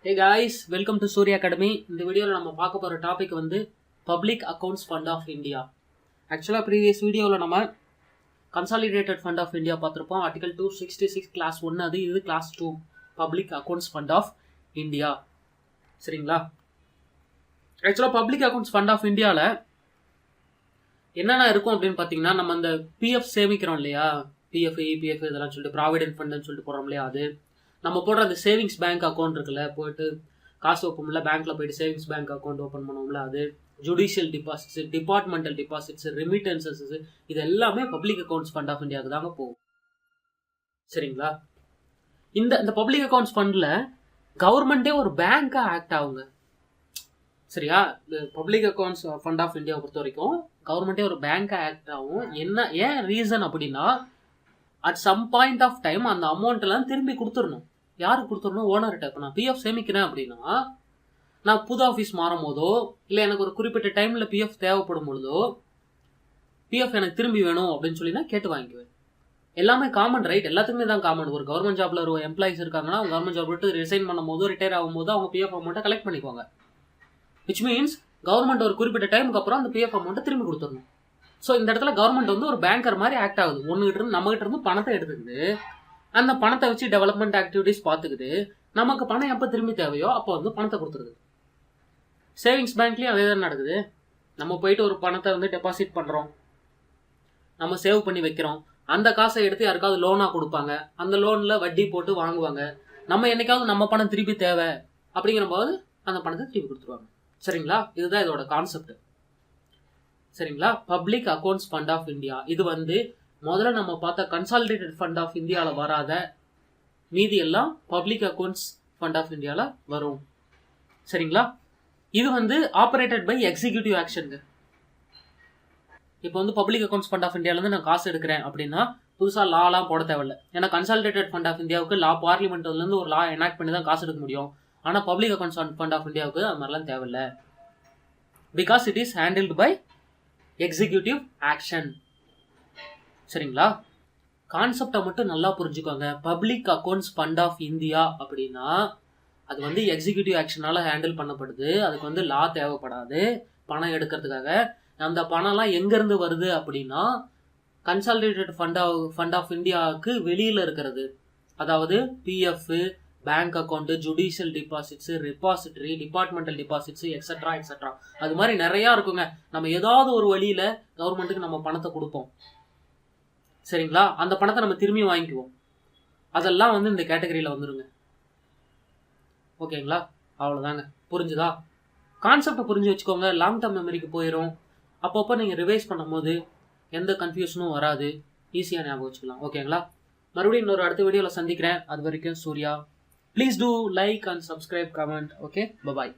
Hey guys, welcome to Surya Academy. இந்த வீடியோவில் நம்ம பார்க்க போகிற டாபிக் வந்து public accounts fund of India. ஆக்சுவலாக ப்ரீவியஸ் வீடியோவில் நம்ம கன்சாலிடேட்டட் ஃபண்ட் ஆஃப் இந்தியா பார்த்துருப்போம். ஆர்டிகல் 266 கிளாஸ் 1 அது, இது clause 2 public accounts fund of India. சரிங்களா? ஆக்சுவலாக பப்ளிக் அக்கௌண்ட்ஸ் ஃபண்ட் ஆஃப் இந்தியாவில் என்னென்ன இருக்கும் அப்படின்னு பார்த்தீங்கன்னா, நம்ம அந்த பிஎஃப் சேமிக்கிறோம் இல்லையா, பிஎஃப் இபிஎஃப் இதெல்லாம் சொல்லிட்டு ப்ராவிடென்ட் ஃபண்டுன்னு சொல்லிட்டு போகிறோம் இல்லையா, அது நம்ம போடுற அந்த சேவிங்ஸ் பேங்க் அக்கௌண்ட் இருக்குல்ல, போயிட்டு காசு வைப்போம்ல, பேங்க்கில் போயிட்டு சேவிங்ஸ் பேங்க் அக்கௌண்ட் ஓப்பன் பண்ணுவோம்ல, அது judicial deposits, departmental deposits, remittances, இது எல்லாமே பப்ளிக் அக்கௌண்ட்ஸ் ஃபண்ட் ஆஃப் இந்தியாவுக்கு தாங்க போகும். சரிங்களா? இந்த பப்ளிக் அக்கௌண்ட்ஸ் ஃபண்டில் கவர்மெண்ட்டே ஒரு பேங்காக ஆக்ட் ஆகுங்க. சரியா? பப்ளிக் அக்கௌண்ட்ஸ் ஃபண்ட் ஆஃப் இந்தியாவை பொறுத்த வரைக்கும் கவர்மெண்ட்டே ஒரு பேங்காக ஆக்ட் ஆகும். ஏன் ரீசன் அப்படின்னா, at some point of time அந்த அமௌண்ட்லாம் திரும்பி கொடுத்துடணும். யாருக்கு கொடுத்துடணும்? ஓனர்கிட்ட. இப்போ நான் பிஎஃப் சேமிக்கிறேன் அப்படின்னா, நான் புது ஆஃபீஸ் மாறும் போதோ இல்லை எனக்கு ஒரு குறிப்பிட்ட டைமில் பிஎஃப் தேவைப்படும் பொழுதோ பிஎஃப் எனக்கு திரும்பி வேணும் அப்படின்னு சொல்லி நான் கேட்டு வாங்கிக்குவேன். எல்லாமே காமன் ரைட், எல்லாத்துக்குமே தான் காமன். ஒரு கவர்மெண்ட் ஜாப்ல ஒரு எம்ப்ளாயிஸ் இருக்காங்கன்னா, அவங்க கவர்மெண்ட் ஜாப் விட்டு ரிசைன் பண்ணும் போதோ ரிட்டையர் ஆகும்போது அவங்க பிஎஃப் அமௌண்ட்டை கலெக்ட் பண்ணிக்குவாங்க. விச் மீன்ஸ் கவர்மெண்ட் ஒரு குறிப்பிட்ட டைமுக்கு அப்புறம் அந்த பிஎஃப் அமௌண்ட்டை திரும்பி கொடுத்துடணும். ஸோ இந்த இடத்துல கவர்மெண்ட் வந்து ஒரு பேங்கர் மாதிரி ஆக்ட் ஆகுது. ஒன்றுகிட்ட இருந்து நம்மகிட்ட இருந்து பணத்தை எடுத்துக்கிட்டு அந்த பணத்தை வச்சு டெவலப்மெண்ட் ஆக்டிவிட்டிஸ் பார்த்துக்கிட்டு நமக்கு பணம் எப்போ திரும்பி தேவையோ அப்போ வந்து பணத்தை கொடுத்துருது. சேவிங்ஸ் பேங்க்லேயும் அதே தான் நடக்குது. நம்ம போயிட்டு ஒரு பணத்தை வந்து டெபாசிட் பண்ணுறோம், நம்ம சேவ் பண்ணி வைக்கிறோம். அந்த காசை எடுத்து யாருக்காவது லோனாக கொடுப்பாங்க, அந்த லோனில் வட்டி போட்டு வாங்குவாங்க. நம்ம என்னைக்காவது நம்ம பணம் திருப்பி தேவை அப்படிங்கிற போது அந்த பணத்தை திருப்பி கொடுத்துருவாங்க. சரிங்களா? இதுதான் இதோட கான்செப்ட். சரிங்களா? Public accounts fund of India இது வந்து முதல்ல நம்ம பார்த்த கன்சாலிடேட்டட் ஃபண்ட் ஆஃப் இந்தியாவில் வராத மீதி எல்லாம் பப்ளிக் அக்கௌண்ட்ஸ் ஃபண்ட் ஆஃப் இந்தியாவில் வரும். சரிங்களா? இது வந்து ஆப்ரேட்டட் பை எக்ஸிக்யூட்டிவ் ஆக்ஷனுங்க. இப்போ வந்து பப்ளிக் அக்கௌண்ட்ஸ் ஃபண்ட் ஆஃப் இந்தியாவிலேருந்து நான் காசு எடுக்கிறேன் அப்படின்னா புதுசாக லாலாம் போட தேவையில்லை. ஏன்னா கன்சாலிடேட்டட் ஃபண்ட் ஆஃப் இந்தியாவுக்கு பார்லிமெண்ட்லேருந்து ஒரு லா எனாக்ட் பண்ணி தான் காசு எடுக்க முடியும். ஆனால் பப்ளிக் அக்கௌண்ட்ஸ் ஃபண்ட் ஆஃப் இந்தியாவுக்கு அது மாதிரிலாம் தேவையில்லை. Because it is handled by executive action. சரிங்களா? கான்செப்டை மட்டும் நல்லா புரிஞ்சுக்கோங்க. Public accounts fund of India அப்படின்னா அது வந்து எக்ஸிக்யூட்டிவ் ஆக்ஷனால ஹேண்டில் பண்ணப்படுது. அதுக்கு வந்து லா தேவைப்படாது பணம் எடுக்கிறதுக்காக. அந்த பணம்லாம் எங்கேருந்து வருது அப்படின்னா கன்சாலிடேட்டட் ஃபண்ட் ஆஃப் இந்தியாவுக்கு வெளியில் இருக்கிறது. அதாவது PF, bank account, judicial deposits, repository, departmental deposits, extra extra. அது மாதிரி நிறையா இருக்குங்க. நம்ம ஏதாவது ஒரு வழியில் கவர்மெண்ட்டுக்கு நம்ம பணத்தை கொடுப்போம். சரிங்களா? அந்த பணத்தை நம்ம திரும்பி வாங்கிக்குவோம். அதெல்லாம் வந்து இந்த கேட்டகரியில் வந்துருங்க. ஓகேங்களா? அவ்வளோதாங்க. புரிஞ்சுதா? கான்செப்டை புரிஞ்சு வச்சுக்கோங்க. லாங் டேர்ம் மெமரிக்கு போயிடும். அப்பப்போ நீங்கள் ரிவைஸ் பண்ணும்போது எந்த கன்ஃபியூஷனும் வராது. ஈஸியாக ஞாபகம் வச்சுக்கலாம். ஓகேங்களா? மறுபடியும் இன்னொரு அடுத்த வீடியோவில் சந்திக்கிறேன். அது வரைக்கும் Surya. Please do like and subscribe, comment. Okay, bye bye.